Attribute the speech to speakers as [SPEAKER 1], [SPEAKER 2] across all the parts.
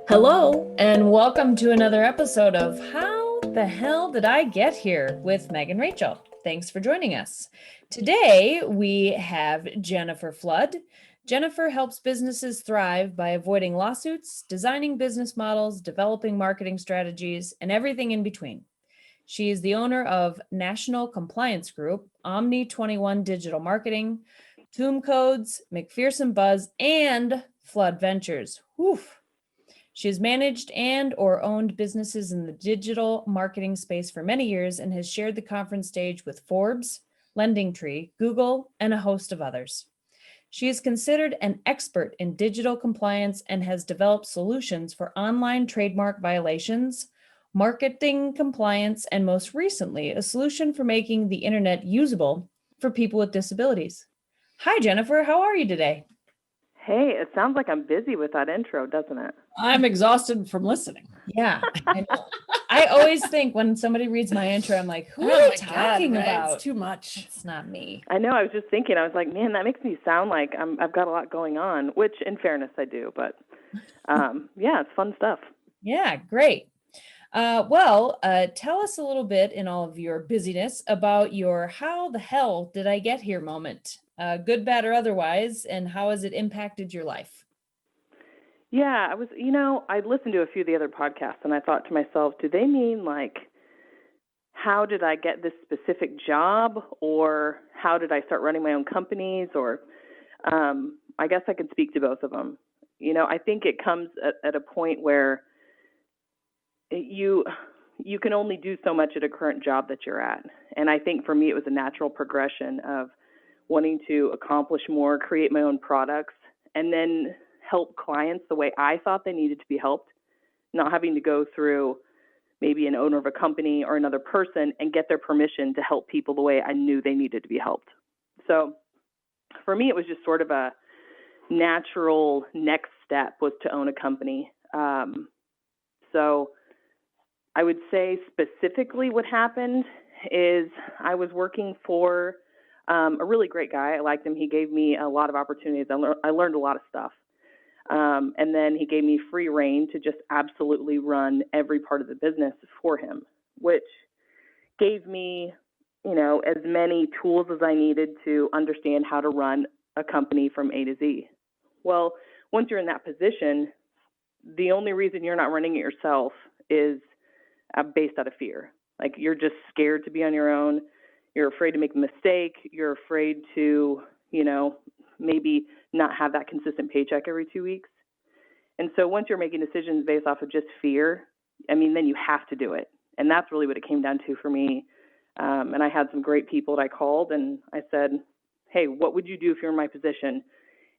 [SPEAKER 1] Hello, and welcome to another episode of How the Hell Did I Get Here with Meg and Rachel. Thanks for joining us. Today, we have Jennifer Flood. Jennifer helps businesses thrive by avoiding lawsuits, designing business models, developing marketing strategies, and everything in between. She is the owner of National Compliance Group, Omni21 Digital Marketing, TombCodes, McPherson Buzz, and Flood Ventures. Whew. She has managed and or owned businesses in the digital marketing space for many years and has shared the conference stage with Forbes, LendingTree, Google, and a host of others. She is considered an expert in digital compliance and has developed solutions for online trademark violations, marketing compliance, and most recently, a solution for making the internet usable for people with disabilities. Hi, Jennifer. How are you today?
[SPEAKER 2] Hey, it sounds like I'm busy with that intro, doesn't it?
[SPEAKER 1] I'm exhausted from listening. Yeah, I know. I always think when somebody reads my intro, I'm like, who are they talking about?
[SPEAKER 3] It's too much.
[SPEAKER 1] It's not me.
[SPEAKER 2] I know. I was just thinking. I was like, man, that makes me sound like I've got a lot going on. Which, in fairness, I do. But yeah, it's fun stuff.
[SPEAKER 1] Yeah, great. Tell us a little bit in all of your busyness about your "how the hell did I get here" moment, good, bad, or otherwise, and how has it impacted your life?
[SPEAKER 2] Yeah, I listened to a few of the other podcasts, and I thought to myself, do they mean like, how did I get this specific job, or how did I start running my own companies, or I guess I could speak to both of them. I think it comes at a point where you can only do so much at a current job that you're at. And I think for me, it was a natural progression of wanting to accomplish more, create my own products, and then help clients the way I thought they needed to be helped, not having to go through maybe an owner of a company or another person and get their permission to help people the way I knew they needed to be helped. So for me, it was just sort of a natural next step was to own a company. So I would say specifically what happened is I was working for a really great guy. I liked him. He gave me a lot of opportunities. I learned a lot of stuff. And then he gave me free reign to just absolutely run every part of the business for him, which gave me, as many tools as I needed to understand how to run a company from A to Z. Well, once you're in that position, the only reason you're not running it yourself is based out of fear. Like, you're just scared to be on your own. You're afraid to make a mistake. You're afraid to, maybe not have that consistent paycheck every 2 weeks. And so once you're making decisions based off of just fear, then you have to do it. And that's really what it came down to for me. And I had some great people that I called and I said, hey, what would you do if you're in my position?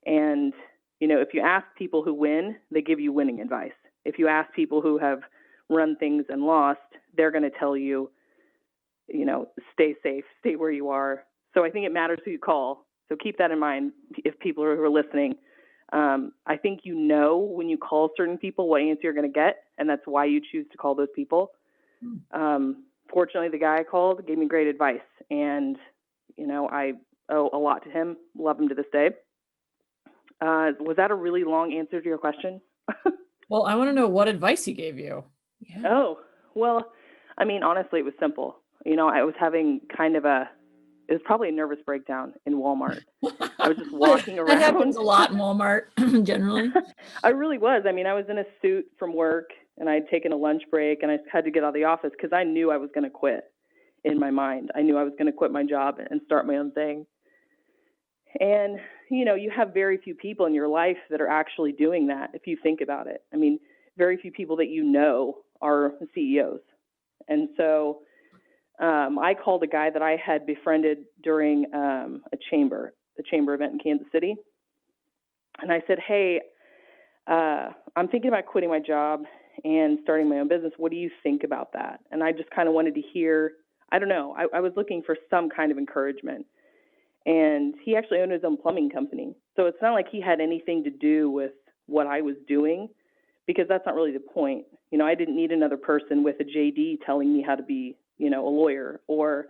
[SPEAKER 2] And, if you ask people who win, they give you winning advice. If you ask people who have run things and lost, they're going to tell you, stay safe, stay where you are. So I think it matters who you call. So keep that in mind if people who are listening. I think when you call certain people what answer you're going to get, and that's why you choose to call those people. Fortunately, the guy I called gave me great advice, and I owe a lot to him. Love him to this day. Was that a really long answer to your question?
[SPEAKER 3] Well, I want to know what advice he gave you.
[SPEAKER 1] Yeah.
[SPEAKER 2] Oh, well, honestly, it was simple. I was having it was probably a nervous breakdown in Walmart. I was just walking around.
[SPEAKER 3] That happens a lot in Walmart, generally.
[SPEAKER 2] I really was. I was in a suit from work, and I'd taken a lunch break, and I had to get out of the office because I knew I was going to quit in my mind. I knew I was going to quit my job and start my own thing. And, you have very few people in your life that are actually doing that, if you think about it. Very few people that are CEOs. And so I called a guy that I had befriended during the chamber event in Kansas City. And I said, hey, I'm thinking about quitting my job and starting my own business. What do you think about that? And I just kind of wanted to hear, I don't know, I was looking for some kind of encouragement. And he actually owned his own plumbing company. So it's not like he had anything to do with what I was doing, because that's not really the point. I didn't need another person with a JD telling me how to be, a lawyer, or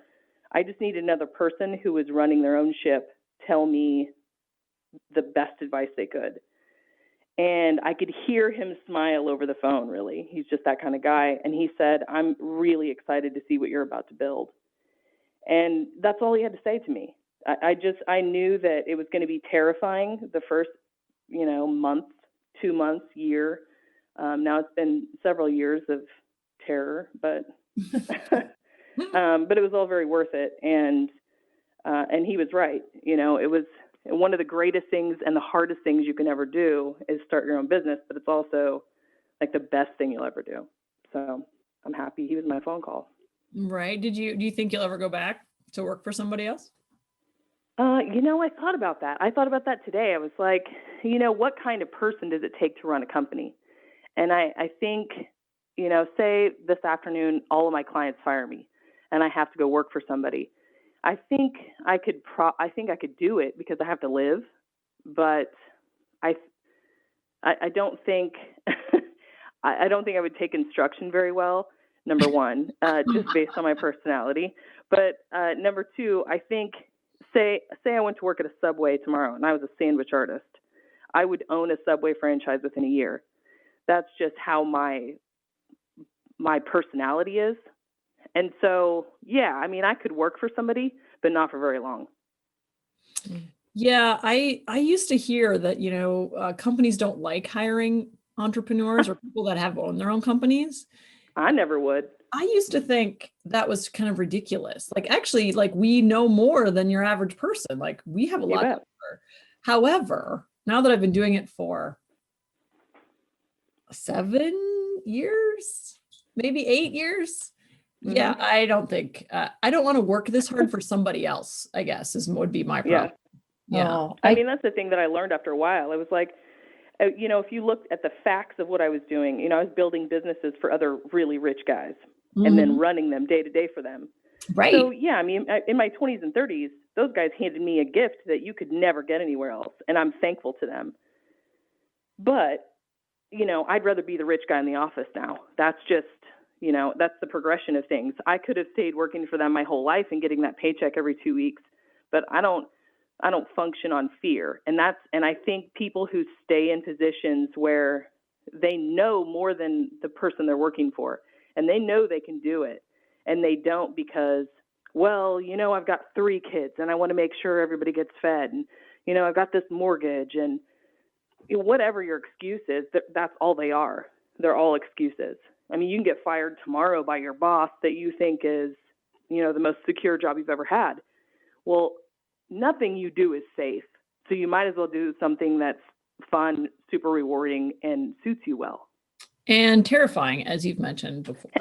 [SPEAKER 2] I just needed another person who was running their own ship tell me the best advice they could. And I could hear him smile over the phone, really. He's just that kind of guy. And he said, I'm really excited to see what you're about to build. And that's all he had to say to me. I knew that it was going to be terrifying the first, month, 2 months, year. Now it's been several years of terror, but but it was all very worth it. And he was right. It was one of the greatest things and the hardest things you can ever do is start your own business, but it's also like the best thing you'll ever do. So I'm happy he was my phone call.
[SPEAKER 3] Right. Do you think you'll ever go back to work for somebody else?
[SPEAKER 2] I thought about that. I thought about that today. I was like, what kind of person does it take to run a company? And I think, say this afternoon, all of my clients fire me and I have to go work for somebody. I think I could do it because I have to live, but I don't think I don't think I would take instruction very well. Number one, just based on my personality. But number two, I think say I went to work at a Subway tomorrow and I was a sandwich artist, I would own a Subway franchise within a year. That's just how my personality is. And so, yeah, I mean, I could work for somebody, but not for very long.
[SPEAKER 3] Yeah, I used to hear that, companies don't like hiring entrepreneurs or people that have owned their own companies.
[SPEAKER 2] I never would.
[SPEAKER 3] I used to think that was kind of ridiculous. Like, actually, like, we know more than your average person. Like, we have a lot to offer. However, now that I've been doing it for 7 years, maybe 8 years. Mm-hmm. Yeah, I don't think, I don't want to work this hard for somebody else, I guess, would be my problem.
[SPEAKER 2] Yeah.
[SPEAKER 3] Oh,
[SPEAKER 2] I mean, that's the thing that I learned after a while. I was like, if you looked at the facts of what I was doing, I was building businesses for other really rich guys and then running them day to day for them.
[SPEAKER 3] Right.
[SPEAKER 2] So, yeah, I mean, in my 20s and 30s, those guys handed me a gift that you could never get anywhere else. And I'm thankful to them. But, I'd rather be the rich guy in the office now. That's just, that's the progression of things. I could have stayed working for them my whole life and getting that paycheck every 2 weeks, but I don't function on fear. And I think people who stay in positions where they know more than the person they're working for, and they know they can do it, and they don't because, well, I've got 3 kids and I want to make sure everybody gets fed, and, I've got this mortgage, and whatever your excuse is, that's all they are. They're all excuses. I mean, you can get fired tomorrow by your boss that you think is, the most secure job you've ever had. Well, nothing you do is safe. So you might as well do something that's fun, super rewarding, and suits you well.
[SPEAKER 3] And terrifying, as you've mentioned before.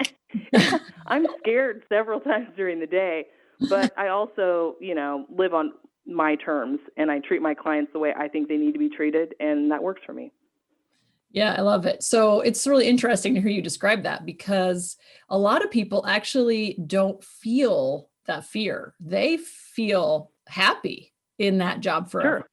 [SPEAKER 2] I'm scared several times during the day, but I also, live on my terms, and I treat my clients the way I think they need to be treated, and that works for me.
[SPEAKER 3] Yeah, I love it. So it's really interesting to hear you describe that, because a lot of people actually don't feel that fear. They feel happy in that job forever. Sure.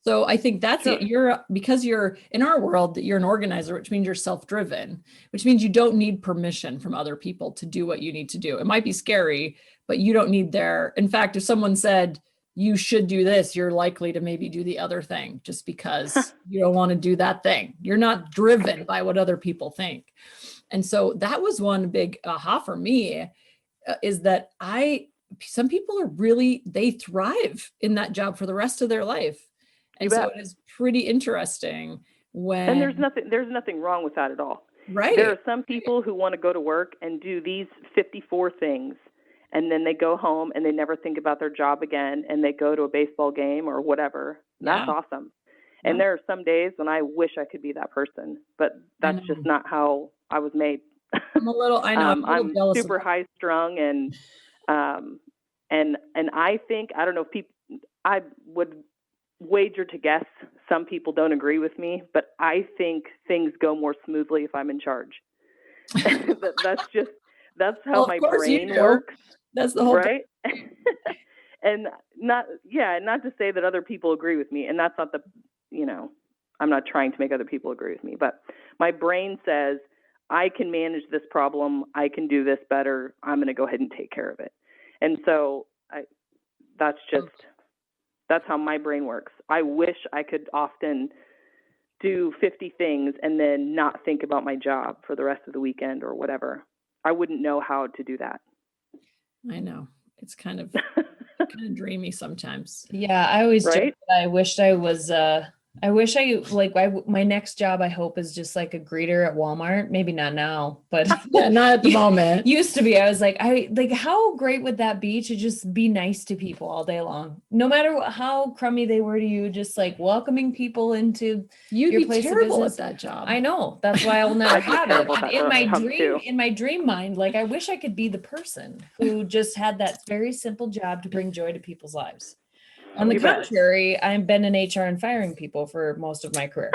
[SPEAKER 3] So I think that's it. Because you're in our world, that you're an organizer, which means you're self-driven, which means you don't need permission from other people to do what you need to do. It might be scary, but you don't need in fact, if someone said you should do this, you're likely to maybe do the other thing just because you don't want to do that thing. You're not driven by what other people think. And so that was one big aha for me, is that some people they thrive in that job for the rest of their life. And so it is pretty interesting
[SPEAKER 2] and there's nothing wrong with that at all.
[SPEAKER 3] Right.
[SPEAKER 2] There are some people who want to go to work and do these 54 things, and then they go home and they never think about their job again, and they go to a baseball game or whatever. That's awesome. Yeah. And there are some days when I wish I could be that person, but that's just not how I was made.
[SPEAKER 3] I'm
[SPEAKER 2] I'm super high strung, and I think, I don't know if people, I would wager to guess some people don't agree with me, but I think things go more smoothly if I'm in charge. That's how my brain works.
[SPEAKER 3] That's the whole
[SPEAKER 2] right. And not to say that other people agree with me, and that's not I'm not trying to make other people agree with me, but my brain says I can manage this problem, I can do this better, I'm going to go ahead and take care of it. And so that's how my brain works. I wish I could often do 50 things and then not think about my job for the rest of the weekend or whatever. I wouldn't know how to do that.
[SPEAKER 3] I know. It's kind of dreamy sometimes.
[SPEAKER 1] Yeah, I always joke
[SPEAKER 2] Right?
[SPEAKER 1] that I wished I was my next job I hope is just like a greeter at Walmart. Maybe not now, but
[SPEAKER 3] Yeah, not at the moment.
[SPEAKER 1] used to be. I was like, how great would that be to just be nice to people all day long, no matter how crummy they were to you, just like welcoming people into
[SPEAKER 3] You'd
[SPEAKER 1] your
[SPEAKER 3] be
[SPEAKER 1] place of
[SPEAKER 3] terrible
[SPEAKER 1] business.
[SPEAKER 3] at that job.
[SPEAKER 1] I know. That's why I will never
[SPEAKER 2] I'd be
[SPEAKER 1] have it.
[SPEAKER 2] terrible at
[SPEAKER 1] But
[SPEAKER 2] that job, too.
[SPEAKER 1] in my dream mind, like I wish I could be the person who just had that very simple job to bring joy to people's lives. On the
[SPEAKER 2] You bet.
[SPEAKER 1] contrary, I've been in HR and firing people for most of my career.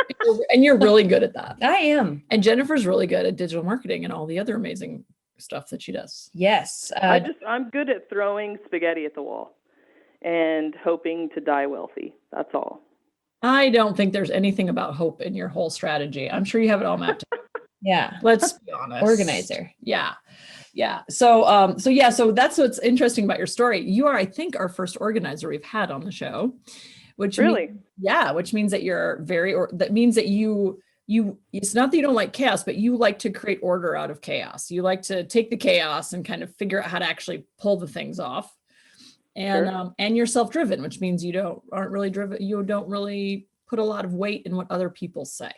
[SPEAKER 3] And you're really good at that.
[SPEAKER 1] I am.
[SPEAKER 3] And Jennifer's really good at digital marketing and all the other amazing stuff that she does.
[SPEAKER 1] Yes.
[SPEAKER 2] I'm good at throwing spaghetti at the wall and hoping to die wealthy. That's all.
[SPEAKER 3] I don't think there's anything about hope in your whole strategy. I'm sure you have it all mapped out.
[SPEAKER 1] Yeah.
[SPEAKER 3] Let's be honest.
[SPEAKER 1] Organizer.
[SPEAKER 3] Yeah. Yeah. So that's what's interesting about your story. You are, I think, our first organizer we've had on the show, which
[SPEAKER 2] Really?
[SPEAKER 3] which means that you're that means that you, it's not that you don't like chaos, but you like to create order out of chaos. You like to take the chaos and kind of figure out how to actually pull the things off. And,
[SPEAKER 2] Sure.
[SPEAKER 3] And you're self-driven, which means you don't really put a lot of weight in what other people say,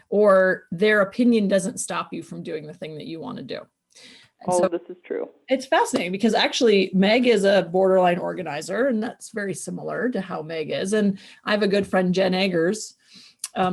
[SPEAKER 3] or their opinion doesn't stop you from doing the thing that you want to do. And
[SPEAKER 2] All
[SPEAKER 3] so
[SPEAKER 2] of this is true.
[SPEAKER 3] it's fascinating because actually Meg is a borderline organizer, and that's very similar to how Meg is. And I have a good friend, Jen Eggers,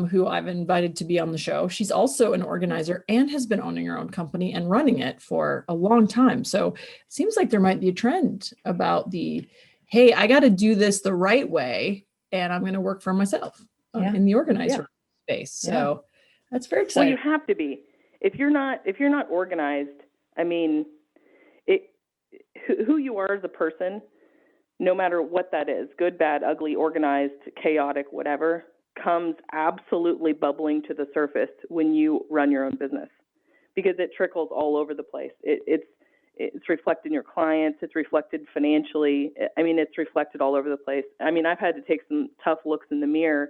[SPEAKER 3] who I've invited to be on the show. She's also an organizer and has been owning her own company and running it for a long time. So it seems like there might be a trend about hey, I got to do this the right way, and I'm going to work for myself in the organizer space. So that's very exciting.
[SPEAKER 2] Well, you have to be. If you're not organized, I mean, who you are as a person, no matter what that is, good, bad, ugly, organized, chaotic, whatever, comes absolutely bubbling to the surface when you run your own business, because it trickles all over the place. It's reflected in your clients. It's reflected financially. I mean, it's reflected all over the place. I mean, I've had to take some tough looks in the mirror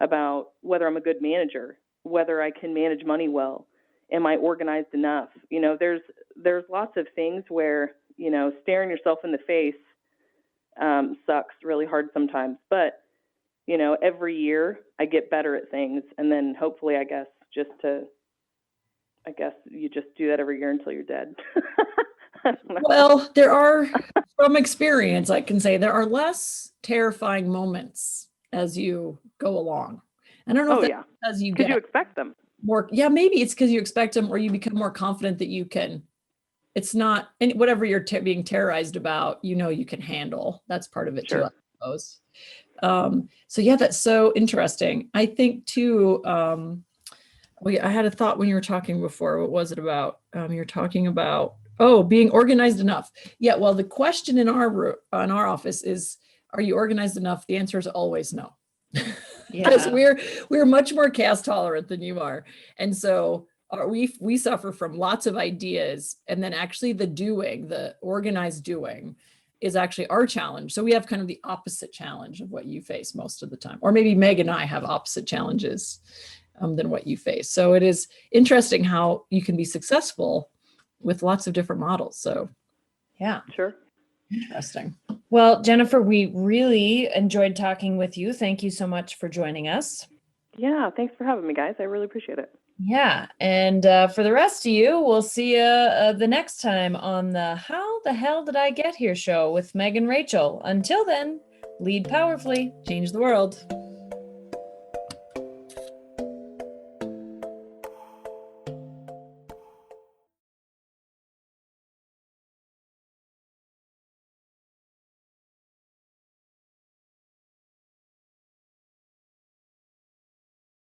[SPEAKER 2] about whether I'm a good manager, whether I can manage money well. Am I organized enough? You know, there's lots of things where, you know, staring yourself in the face sucks really hard sometimes. But, you know, every year I get better at things. And then hopefully, I guess you just do that every year until you're dead.
[SPEAKER 3] Well, there are, from experience, I can say there are less terrifying moments as you go along. I don't know if that's because you
[SPEAKER 2] expect them.
[SPEAKER 3] More, maybe it's because you expect them, or you become more confident that you can. It's not whatever you're being terrorized about, you know, you can handle. That's part of it too, I suppose. So yeah, that's so interesting. I think too. I had a thought when you were talking before. What was it about? You're talking about being organized enough. Yeah. Well, the question in our office is, are you organized enough? The answer is always no. Because we're much more chaos tolerant than you are, and so we suffer from lots of ideas, and then actually the organized doing is actually our challenge. So we have kind of the opposite challenge of what you face most of the time, or maybe Meg and I have opposite challenges than what you face. So it is interesting how you can be successful with lots of different models. So
[SPEAKER 1] yeah,
[SPEAKER 2] sure.
[SPEAKER 3] Interesting.
[SPEAKER 1] Well, Jennifer, we really enjoyed talking with you. Thank you so much for joining us.
[SPEAKER 2] Yeah, thanks for having me, guys. I really appreciate it.
[SPEAKER 1] Yeah, and for the rest of you, we'll see you the next time on the How the Hell Did I Get Here show with Meg and Rachel. Until then, lead powerfully,
[SPEAKER 3] change the world.